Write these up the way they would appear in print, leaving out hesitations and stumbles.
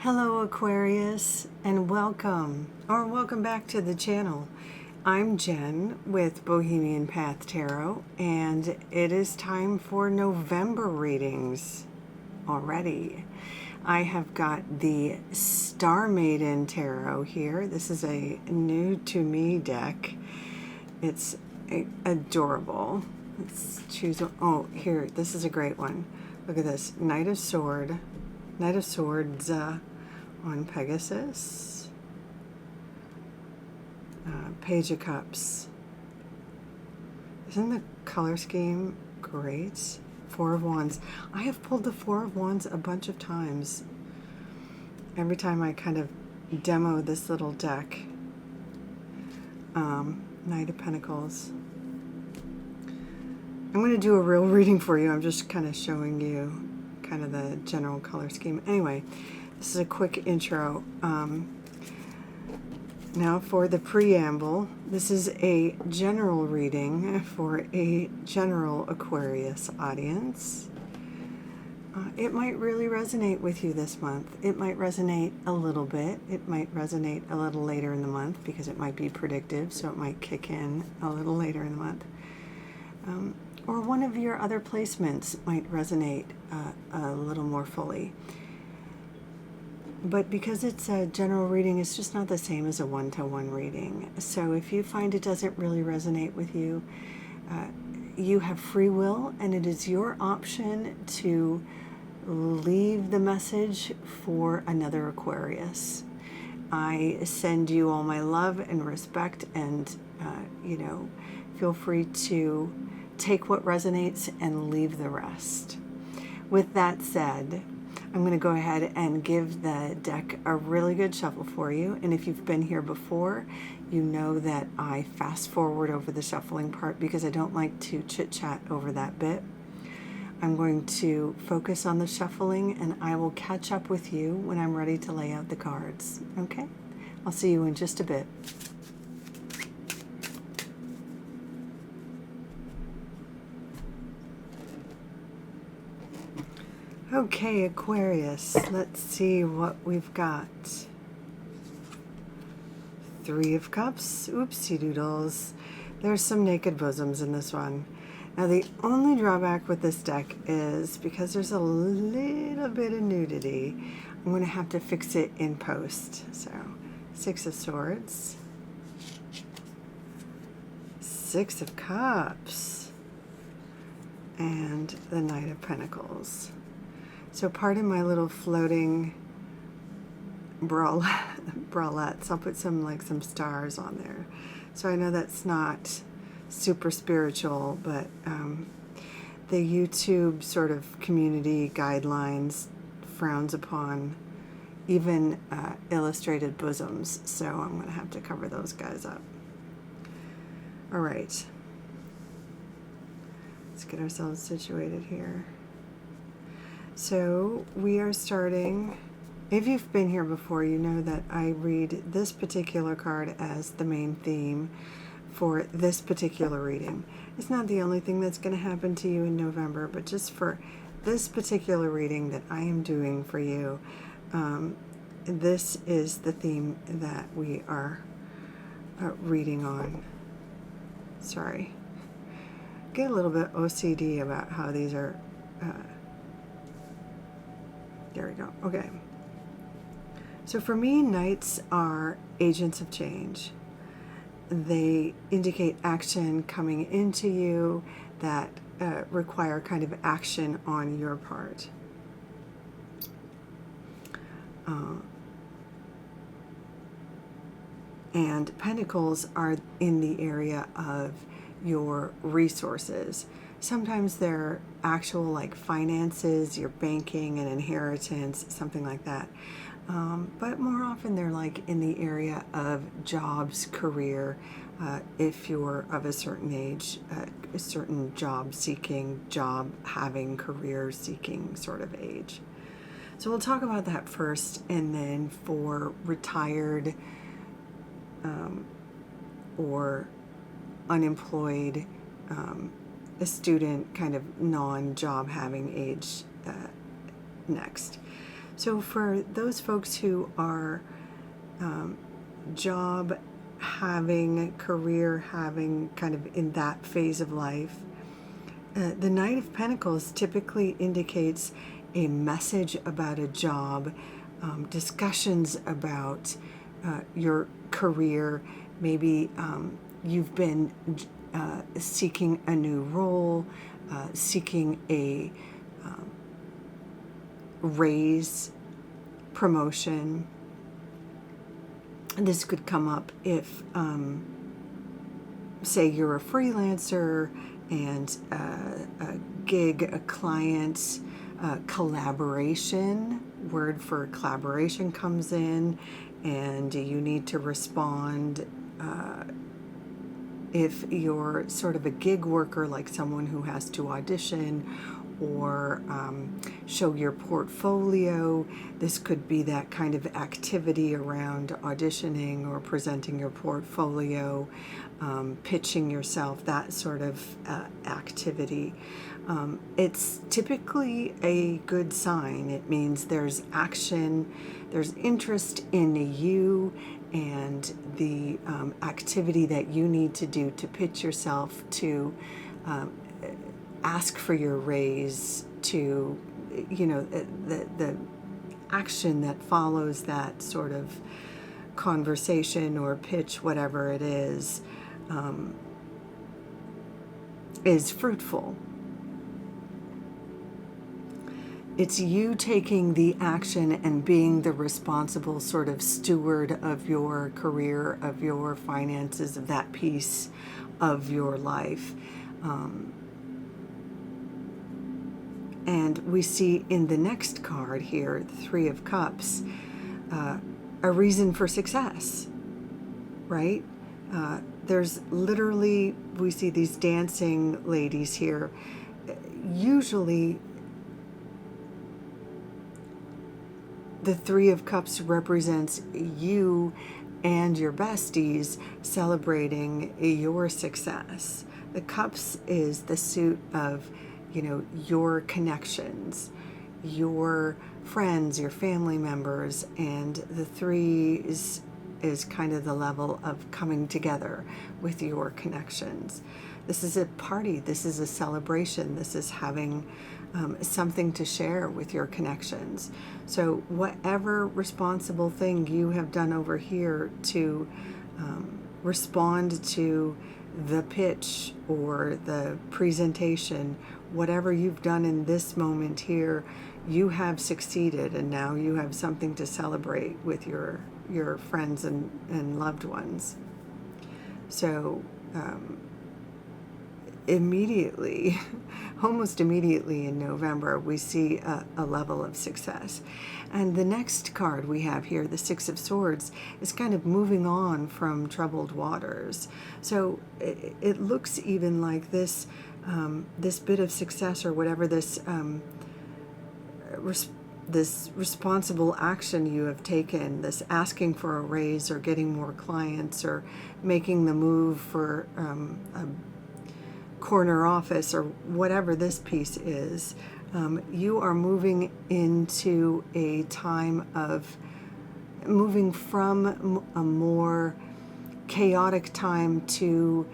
Hello Aquarius, and welcome back to the channel. I'm Jen with Bohemian Path Tarot, and it is time for November readings already. I have got the Star Maiden Tarot here. This is a new to me deck. It's adorable. Let's choose one. Oh, here, this is a great one. Look at this, Knight of Swords on Pegasus, Page of Cups. Isn't the color scheme great? Four of Wands. I have pulled the Four of Wands a bunch of times. Every time I kind of demo this little deck. Knight of Pentacles. I'm going to do a real reading for you. I'm just kind of showing you kind of the general color scheme. Anyway, this is a quick intro. Now for the preamble. This is a general reading for a general Aquarius audience. It might really resonate with you this month. It might resonate a little bit. It might resonate a little later in the month because it might be predictive, so it might kick in a little later in the month. Or one of your other placements might resonate a little more fully. But because it's a general reading, it's just not the same as a one-to-one reading. So if you find it doesn't really resonate with you, you have free will, and it is your option to leave the message for another Aquarius. I send you all my love and respect, and feel free to take what resonates and leave the rest. With that said, I'm going to go ahead and give the deck a really good shuffle for you. And if you've been here before, you know that I fast forward over the shuffling part because I don't like to chit-chat over that bit. I'm going to focus on the shuffling, and I will catch up with you when I'm ready to lay out the cards. Okay? I'll see you in just a bit. Okay, Aquarius, let's see what we've got. Three of Cups. Oopsie doodles. There's some naked bosoms in this one. Now, the only drawback with this deck is because there's a little bit of nudity, I'm going to have to fix it in post. So, Six of Swords. Six of Cups. And the Knight of Pentacles. So pardon my little floating bralettes. I'll put some stars on there. So I know that's not super spiritual, but the YouTube sort of community guidelines frowns upon even illustrated bosoms. So I'm going to have to cover those guys up. All right. Let's get ourselves situated here. So we are starting, if you've been here before, you know that I read this particular card as the main theme for this particular reading. It's not the only thing that's going to happen to you in November, but just for this particular reading that I am doing for you, this is the theme that we are reading on. Sorry. Get a little bit OCD about how these are... There we go. Okay. So for me, knights are agents of change. They indicate action coming into you that require kind of action on your part. And pentacles are in the area of your resources. Sometimes they're actual like finances, your banking and inheritance, something like that. But more often they're like in the area of jobs, career, if you're of a certain age, a certain job seeking, job having, career seeking sort of age. So we'll talk about that first, and then for retired or unemployed, a student, kind of non-job having age next. So for those folks who are job having, career having, kind of in that phase of life, the Knight of Pentacles typically indicates a message about a job, discussions about your career. Maybe you've been seeking a new role, seeking a raise, promotion. This could come up if, say, you're a freelancer and a gig, a client, collaboration, word for collaboration comes in, and you need to respond. If you're sort of a gig worker, like someone who has to audition or show your portfolio, this could be that kind of activity around auditioning or presenting your portfolio, pitching yourself, that sort of activity. It's typically a good sign. It means there's action, there's interest in you and the activity that you need to do to pitch yourself, to ask for your raise, to, you know, the action that follows that sort of conversation or pitch, whatever it is fruitful. It's you taking the action and being the responsible sort of steward of your career, of your finances, of that piece of your life. And we see in the next card here, the Three of Cups, a reason for success, right? There's literally, we see these dancing ladies here. Usually, the Three of Cups represents you and your besties celebrating your success. The Cups is the suit of, you know, your connections, your friends, your family members, and the three is kind of the level of coming together with your connections. This is a party, this is a celebration, this is having something to share with your connections. So whatever responsible thing you have done over here to respond to the pitch or the presentation, whatever you've done in this moment here, you have succeeded, and now you have something to celebrate with your friends and loved ones. So immediately, almost immediately in November, we see a level of success. And the next card we have here, the Six of Swords, is kind of moving on from troubled waters. So it looks even like this, this bit of success, or whatever this this responsible action you have taken, this asking for a raise or getting more clients or making the move for a corner office or whatever this piece is, you are moving into a time of moving from a more chaotic time to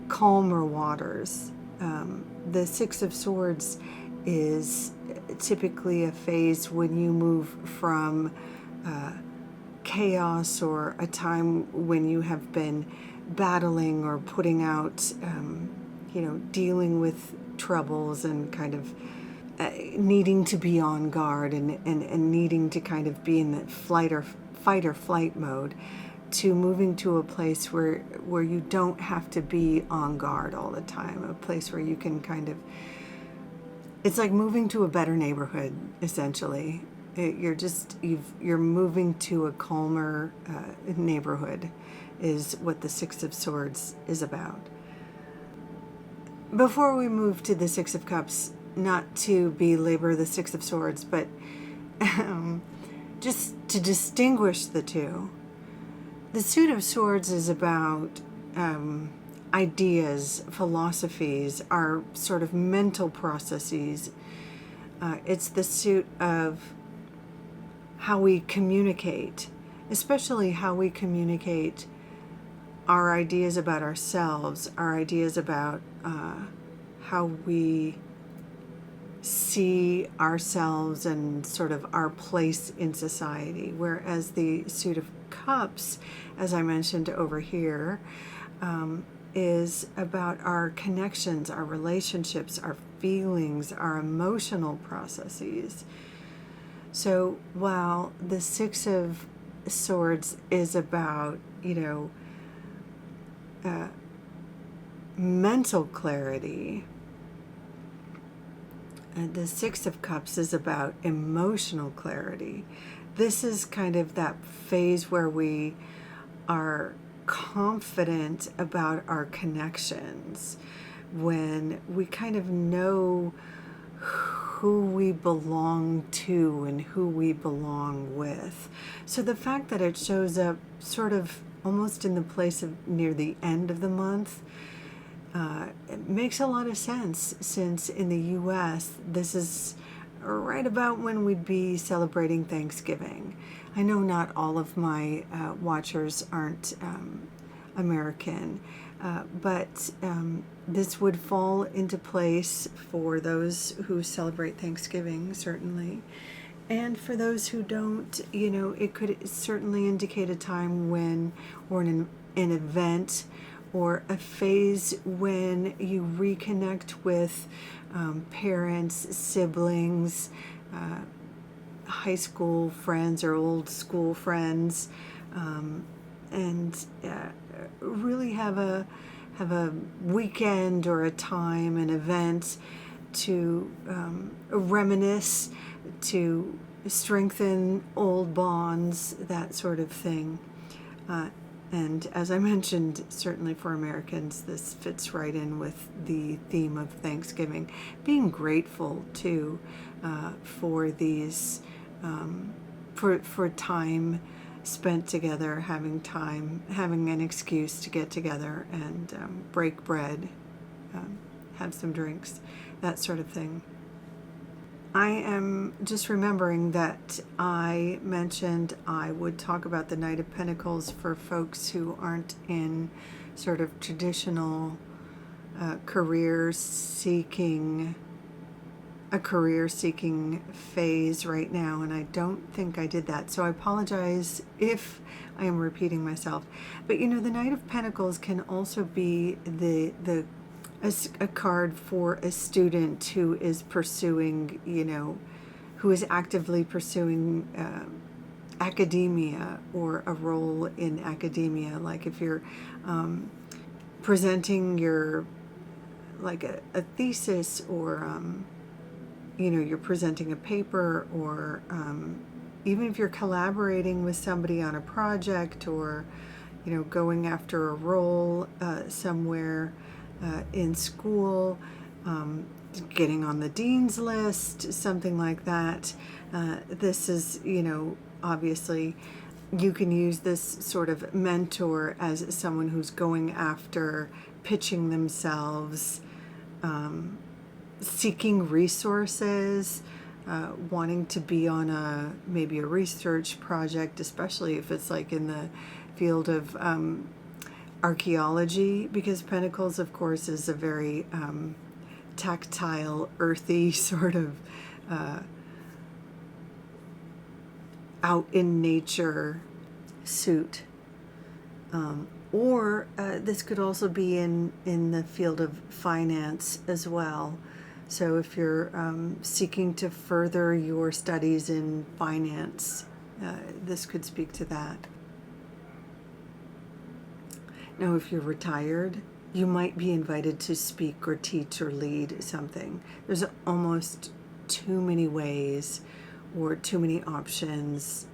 calmer waters. The Six of Swords is typically a phase when you move from chaos, or a time when you have been battling or putting out, you know, dealing with troubles and kind of needing to be on guard and needing to kind of be in that fight or flight mode, to moving to a place where you don't have to be on guard all the time, a place where you can kind of, it's like moving to a better neighborhood, essentially. You're moving to a calmer neighborhood is what the Six of Swords is about. Before we move to the Six of Cups, not to belabor the Six of Swords, but just to distinguish the two, the Suit of Swords is about ideas, philosophies, our sort of mental processes. It's the suit of how we communicate, especially how we communicate our ideas about ourselves, our ideas about how we see ourselves and sort of our place in society. Whereas the Suit of Cups, as I mentioned over here, is about our connections, our relationships, our feelings, our emotional processes. So while the Six of Swords is about, mental clarity, and the Six of Cups is about emotional clarity. This is kind of that phase where we are confident about our connections, when we kind of know who we belong to and who we belong with. So the fact that it shows up sort of almost in the place of near the end of the month, it makes a lot of sense, since in the US this is right about when we'd be celebrating Thanksgiving. I know not all of my watchers aren't American, but this would fall into place for those who celebrate Thanksgiving, certainly. And for those who don't, it could certainly indicate a time when, or an event, or a phase when you reconnect with parents, siblings, high school friends or old school friends, and really have a weekend or a time, an event to reminisce, to strengthen old bonds, that sort of thing. And as I mentioned, certainly for Americans, this fits right in with the theme of Thanksgiving. Being grateful, too, for these, for time spent together, having an excuse to get together and break bread, have some drinks, that sort of thing. I am just remembering that I mentioned I would talk about the Knight of Pentacles for folks who aren't in sort of traditional career seeking phase right now, and I don't think I did that, so I apologize if I am repeating myself. But the Knight of Pentacles can also be a card for a student who is pursuing, who is actively pursuing academia, or a role in academia. Like if you're presenting your, like a thesis, or you're presenting a paper, or even if you're collaborating with somebody on a project, or going after a role somewhere in school, getting on the dean's list, something like that. This is, obviously you can use this sort of mentor as someone who's going after pitching themselves, seeking resources, wanting to be on maybe a research project, especially if it's like in the field of archaeology, because Pentacles, of course, is a very tactile, earthy sort of out in nature suit. Or this could also be in the field of finance as well. So if you're seeking to further your studies in finance, this could speak to that. Now, if you're retired, you might be invited to speak or teach or lead something. There's almost too many ways or too many options.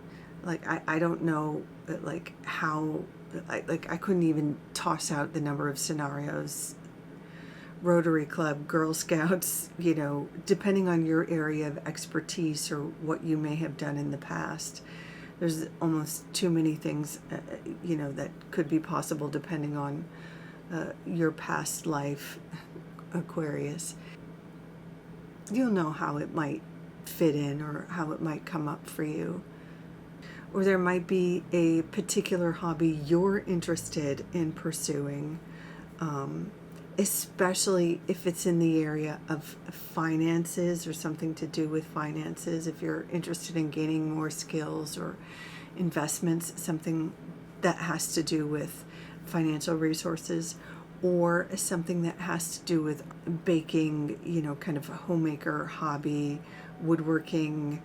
Like, I don't know, like, how, I couldn't even toss out the number of scenarios. Rotary Club, Girl Scouts, depending on your area of expertise or what you may have done in the past. There's almost too many things, that could be possible depending on your past life, Aquarius. You'll know how it might fit in or how it might come up for you. or there might be a particular hobby you're interested in pursuing, especially if it's in the area of finances or something to do with finances. If you're interested in gaining more skills or investments, something that has to do with financial resources, or something that has to do with baking, kind of a homemaker hobby, woodworking,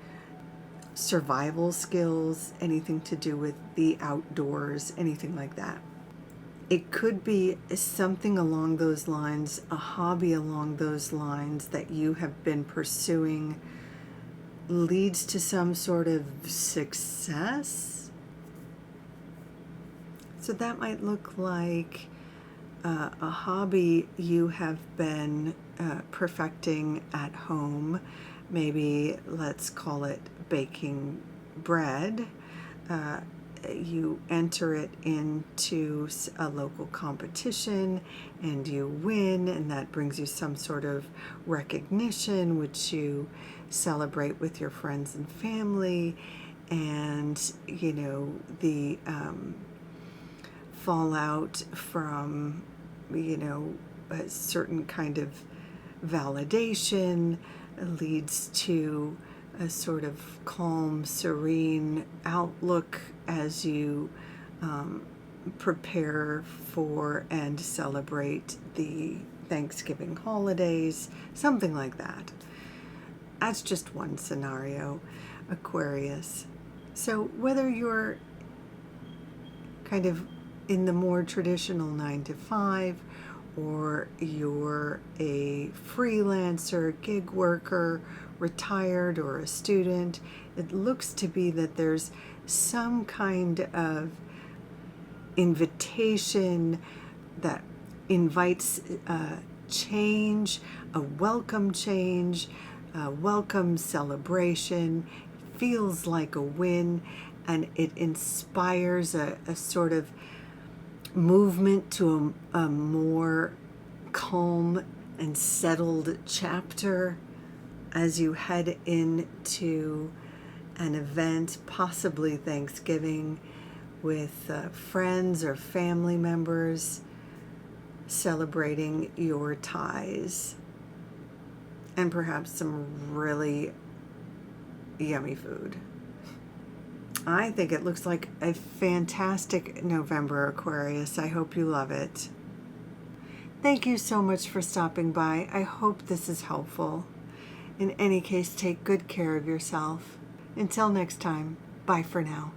survival skills, anything to do with the outdoors, anything like that. It could be something along those lines, a hobby along those lines that you have been pursuing leads to some sort of success. So that might look like a hobby you have been perfecting at home. Maybe let's call it baking bread. You enter it into a local competition and you win, and that brings you some sort of recognition, which you celebrate with your friends and family. And the fallout from a certain kind of validation leads to a sort of calm, serene outlook as you prepare for and celebrate the Thanksgiving holidays, something like that. That's just one scenario, Aquarius. So whether you're kind of in the more traditional 9 to 5, or you're a freelancer, gig worker, retired, or a student, it looks to be that there's some kind of invitation that invites change, a welcome celebration, feels like a win, and it inspires a sort of movement to a more calm and settled chapter as you head into an event, possibly Thanksgiving, with friends or family members celebrating your ties, and perhaps some really yummy food. I think it looks like a fantastic November, Aquarius. I hope you love it. Thank you so much for stopping by. I hope this is helpful. In any case, take good care of yourself. Until next time, bye for now.